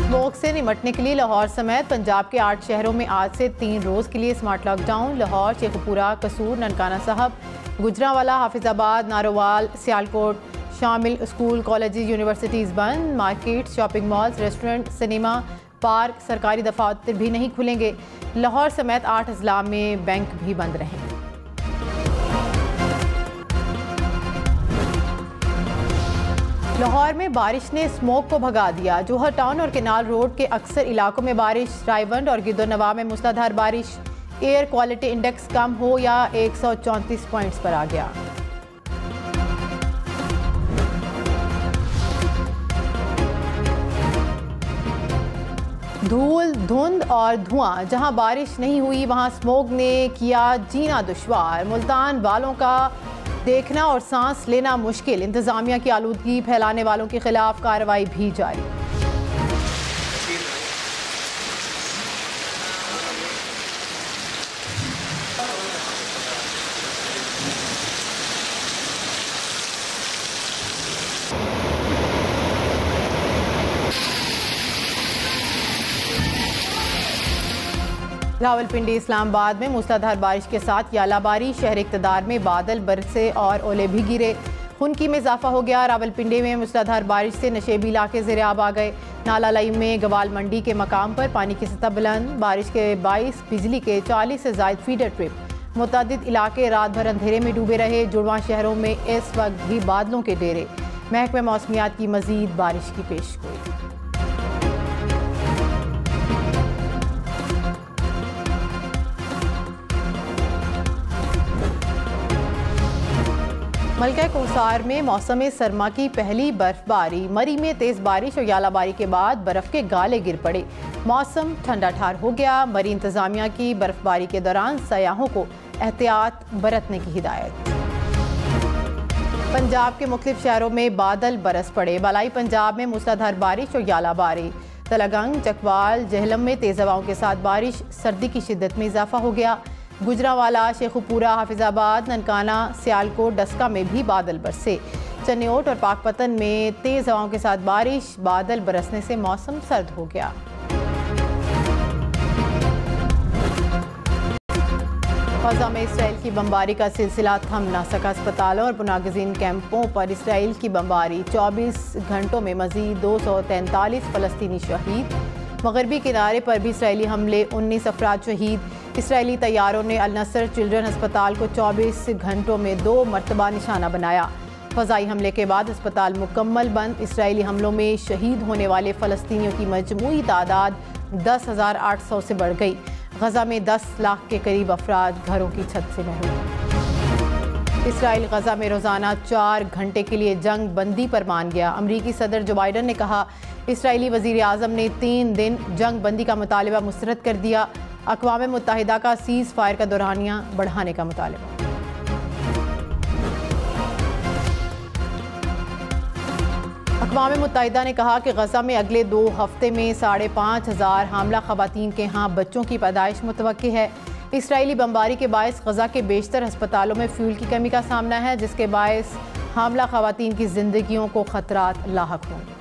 Smoke से निपटने के लिए लाहौर समेत पंजाब के 8 शहरों में आज से 3 रोज़ के लिए स्मार्ट लॉकडाउन। लाहौर, शेखुपुरा, कसूर, ननकाना साहब, गुजरांवाला, हाफिजाबाद, नारोवाल, सियालकोट शामिल स्कूल, कॉलेजेस, यूनिवर्सिटीज़ बंद। Market, shopping malls, restaurant, cinema, park, सरकारी दफातर भी नहीं खुलेंगे। लाहौर समेत 8 अजला में बैंक भी बंद रहेंगे। लाहौर में बारिश ने स्मोक को भगा दिया। जोहर टाउन और केनाल रोड के अक्सर इलाकों में बारिश, रायवंड और गिरदोनवा में मूसलाधार बारिश। एयर क्वालिटी इंडेक्स कम हो या 134 पॉइंट्स पर आ गया। धूल, धुंध और धुआं, जहां बारिश नहीं हुई वहां स्मोक ने किया जीना दुश्वार। मुल्तान वालों का देखना और सांस लेना मुश्किल। इंतजामिया की आलूदगी फैलाने वालों के खिलाफ कार्रवाई भी जारी। रावलपिंडी, इस्लामाबाद में मूसलाधार बारिश के साथ यालाबारी। शहर इक़्तिदार में बादल बरसे और ओले भी गिरे। खुनकी में इजाफा हो गया। रावलपिंडी में मूसलाधार बारिश से नशेबी इलाके ज़ेरे आब आ गए। नाला लाई में गवाल मंडी के मकाम पर पानी की सतह बुलंद। बारिश के 22 बिजली के 40 से ज़ायद फीडर ट्रिप। मुतअद्दिद इलाके रात भर अंधेरे में डूबे रहे। जुड़वां शहरों में इस वक्त भी बादलों के डेरे। महकमे मौसमियात की मजीद बारिश की पेशगोई। मलका कोसार में मौसम सरमा की पहली बर्फबारी। मरी में तेज़ बारिश और यालाबारी के बाद बर्फ़ के गाले गिर पड़े। मौसम ठंडा ठार हो गया। मरी इंतज़ामिया की बर्फबारी के दौरान सयाहों को एहतियात बरतने की हिदायत। पंजाब के मुख्तलिफ शहरों में बादल बरस पड़े। बालाई पंजाब में मूसलाधार बारिश और यालाबारी। तलगंग, चकवाल, जहलम में तेज़ हवाओं के साथ बारिश। सर्दी की शिद्दत में इजाफा हो गया। गुजरांवाला, शेखुपुरा, हाफिजाबाद, ननकाना, सियालकोट, डस्का में भी बादल बरसे। चन्योट और पाकपतन में तेज़ हवाओं के साथ बारिश। बादल बरसने से मौसम सर्द हो गया। ग़ज़ा में इसराइल की बमबारी का सिलसिला थम न सका। अस्पतालों और पुनागज़ीन कैंपों पर इसराइल की बमबारी। 24 घंटों में मज़ीद 243 फ़लस्तीनी शहीद। मगरबी किनारे पर भी इसराइली हमले, 19 अफराद शहीद। इसराइली तैयारों ने अल नसर चिल्ड्रन अस्पताल को 24 घंटों में 2 मरतबा निशाना बनाया। फ़ज़ाई हमले के बाद अस्पताल मुकम्मल बंद। इसराइली हमलों में शहीद होने वाले फ़लस्तीनियों की मजमूई तादाद 10,800 से बढ़ गई। ग़ज़ा में 10 लाख के करीब अफराद घरों की छत से महरूम। इसराइल ग़ज़ा में रोज़ाना 4 घंटे के लिए जंग बंदी पर मान गया। अमरीकी सदर जो बाइडन ने कहा, इसराइली वज़ीर आज़म ने 3 दिन जंग बंदी का मुतालबा मुस्तरद कर दिया। अक़वाम मुत्तहिदा का सीज़ फायर का दौरानिया बढ़ाने का मुतालबा। अक़वाम मुत्तहिदा ने कहा कि ग़ज़ा में अगले 2 हफ्ते में 5,500 हामला ख़वातीन के यहाँ बच्चों की पैदाइश मुतवक्की है। इसराइली बमबारी के बायस ग़ज़ा के बेशतर अस्पतालों में फ्यूल की कमी का सामना है, जिसके बायस हामला ख़वातीन की ज़िंदगियों को ख़तरात लाहक होंगे।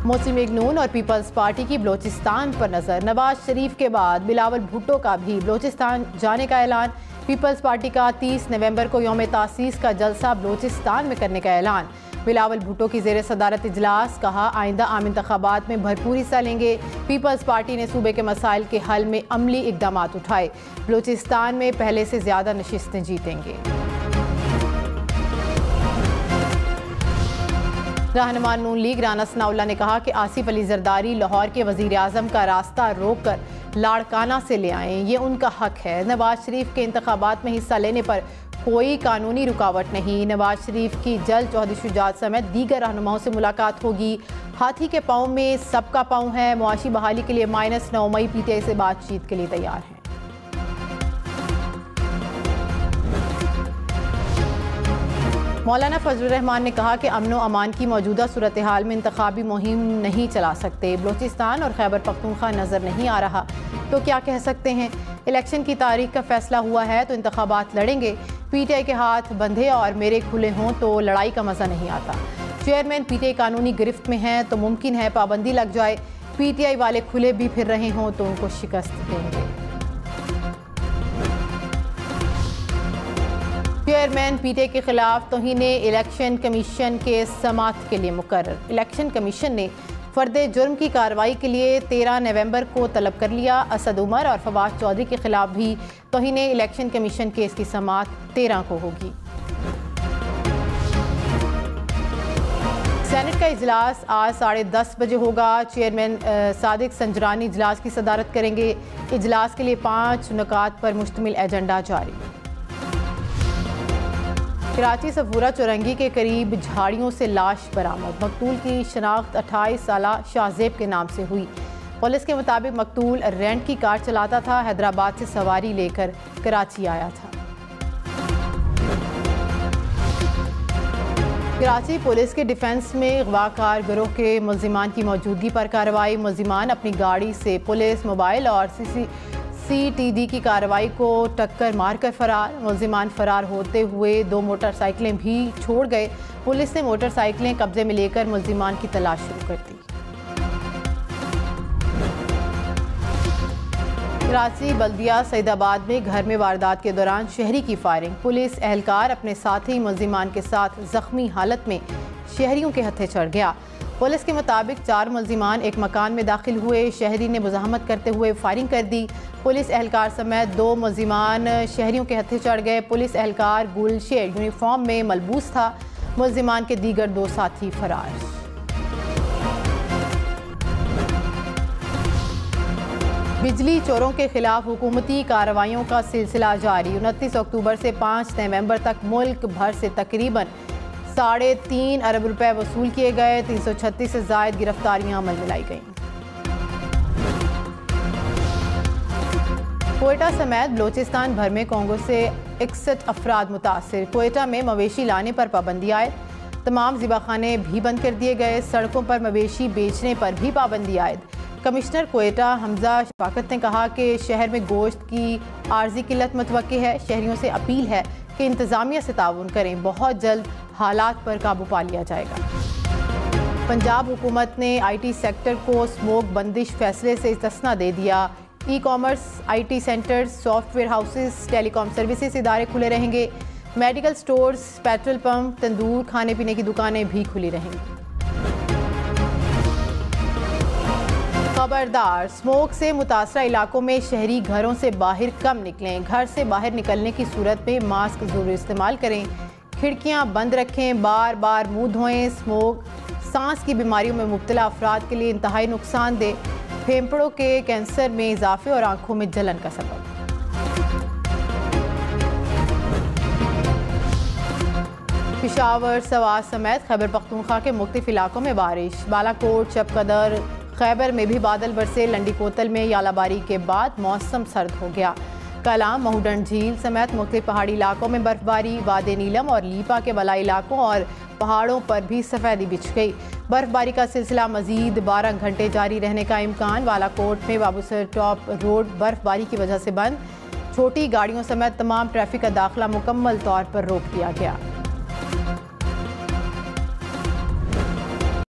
मुस्लिम लीग नून और पीपल्स पार्टी की बलोचिस्तान पर नज़र। नवाज शरीफ के बाद बिलावल भुट्टो का भी बलोचिस्तान जाने का ऐलान। पीपल्स पार्टी का 30 नवंबर को यौम तासीस का जलसा बलोचिस्तान में करने का ऐलान। बिलावल भुट्टो की ज़ेर सदारत इजलास। कहा, आइंदा आम इंतखाबात में भरपूर हिस्सा लेंगे। पीपल्स पार्टी ने सूबे के मसाइल के हल में अमली इकदाम उठाए। बलोचिस्तान में पहले से ज़्यादा नशिस्तें जीतेंगे। रहनुमा नून लीग राना सनाउल्लाह ने कहा कि आसिफ अली जरदारी लाहौर के वज़ीर आज़म का रास्ता रोक कर लाड़काना से ले आएँ, ये उनका हक है। नवाज शरीफ के इंतखाबात में हिस्सा लेने पर कोई कानूनी रुकावट नहीं। नवाज शरीफ की जल्द चौधरी शुजात समेत दीगर रहनुमाओं से मुलाकात होगी। हाथी के पाँव में सबका पाँव है। मुआशी बहाली के लिए -9 मई PTI से बातचीत के लिए तैयार है। मौलाना फजलुर रहमान ने कहा कि अमन व अमान की मौजूदा सूरत हाल में इंतखाबी मुहिम नहीं चला सकते। बलोचिस्तान और खैबर पख्तूनख्वा नज़र नहीं आ रहा तो क्या कह सकते हैं। इलेक्शन की तारीख का फैसला हुआ है तो इंतखाबात लड़ेंगे। PTI के हाथ बंधे और मेरे खुले हों तो लड़ाई का मज़ा नहीं आता। चेयरमैन पीटीआई कानूनी गिरफ्त में हैं तो मुमकिन है पाबंदी लग जाए। पीटीआई वाले खुले भी फिर रहे हों तो उनको शिकस्त देंगे। चेयरमैन पीटीआई के खिलाफ तौहीने इलेक्शन कमीशन के समाअत के लिए मुकर्रर। इलेक्शन कमीशन ने फर्दे जुर्म की कार्रवाई के लिए 13 नवंबर को तलब कर लिया। असद उमर और फवाद चौधरी के खिलाफ भी तौहीने इलेक्शन कमीशन केस की समाअत 13 को होगी। सेनेट का इजलास आज 10:30 बजे होगा। चेयरमैन सादिक संजरानी इजलास की सदारत करेंगे। इजलास के लिए 5 नुकात पर मुश्तमिल एजेंडा जारी। कराची सफूरा चौरंगी के करीब झाड़ियों से लाश बरामद। मकतूल की शनाख्त 28 साला शाहजेब के नाम से हुई। पुलिस के मुताबिक मकतूल रेंट की कार चलाता था। हैदराबाद से सवारी लेकर कराची आया था। कराची पुलिस के डिफेंस में अगवाकार गिरोह के मुल्जिमान की मौजूदगी पर कार्रवाई। मुल्जिमान अपनी गाड़ी से पुलिस मोबाइल और CCTV की कार्रवाई को टक्कर मारकर फरार। मुल्जिमान फरार होते हुए 2 मोटरसाइकिलें भी छोड़ गए। पुलिस ने मोटरसाइकिलें कब्जे में लेकर मुल्जिमान की तलाश शुरू कर दी। कराची बल्दिया सईदाबाद में घर में वारदात के दौरान शहरी की फायरिंग। पुलिस एहलकार अपने साथी मुल्जिमान के साथ जख्मी हालत में शहरियों के हत्थे चढ़ गया। पुलिस के मुताबिक 4 मुल्जिमान एक मकान में दाखिल हुए। शहरी ने मुज़ाहमत करते हुए फायरिंग कर दी। पुलिस एहलकार समेत 2 मुल्जिमान शहरियों के हत्थे चढ़ गए। पुलिस एहलकार गुलशेड यूनिफॉर्म में मलबूस था। मुल्जिमान के दीगर 2 साथी फरार। बिजली चोरों के खिलाफ हुकूमती कार्रवाइयों का सिलसिला जारी। 29 अक्टूबर से 5 नवंबर तक मुल्क भर से तकरीबन 3.5 अरब रुपए वसूल किए गए। 336 से ज़ायद गिरफ्तारियां अमल में लाई गईं। कोयटा समेत बलोचिस्तान भर में कोंगो से 61 अफराद मुतासिर। कोयटा में मवेशी लाने पर पाबंदी आयद। तमाम ज़िबाखाने भी बंद कर दिए गए। सड़कों पर मवेशी बेचने पर भी पाबंदी आयद। कमिश्नर कोयटा हमजा शफाकत ने कहा कि शहर में गोश्त की आर्जी किल्लत मुतवक्की है। शहरियों से अपील है कि इंतज़ामिया से ताउन करें। बहुत जल्द हालात पर काबू पा लिया जाएगा। पंजाब हुकूमत ने IT सेक्टर को स्मोक बंदिश फैसले से इस्तिस्ना दे दिया। E-commerce, IT centres, software houses, telecom services इदारे खुले रहेंगे। Medical stores, petrol pump, tandoor, खाने पीने की दुकानें भी खुली रहेंगी। खबरदार, स्मोक से मुतासरा इलाकों में शहरी घरों से बाहर कम निकलें। घर से बाहर निकलने की सूरत में मास्क ज़रूर इस्तेमाल करें। खिड़कियां बंद रखें। बार बार मुंह धोएं। स्मोक सांस की बीमारियों में मुब्तला अफराद के लिए इंतहाई नुकसानदेह, फेफड़ों के कैंसर में इजाफे और आंखों में जलन का सबब। पेशावर, सवात समेत खैबर पख्तूनख्वा के मुख्तलिफ इलाकों में बारिश। बालाकोट, चपकदर, खैबर में भी बादल बरसे। लंडी कोतल में यालाबारी के बाद मौसम सर्द हो गया। कलाम, महूडन झील समेत मुख्तलिफ पहाड़ी इलाकों में बर्फबारी। वादे नीलम और लीपा के बलाई इलाकों और पहाड़ों पर भी सफ़ेदी बिछ गई। बर्फबारी का सिलसिला मजीद 12 घंटे जारी रहने का इम्कान। बालाकोट में बाबूसर टॉप रोड बर्फबारी की वजह से बंद। छोटी गाड़ियों समेत तमाम ट्रैफिक का दाखिला मुकम्मल तौर पर रोक दिया गया।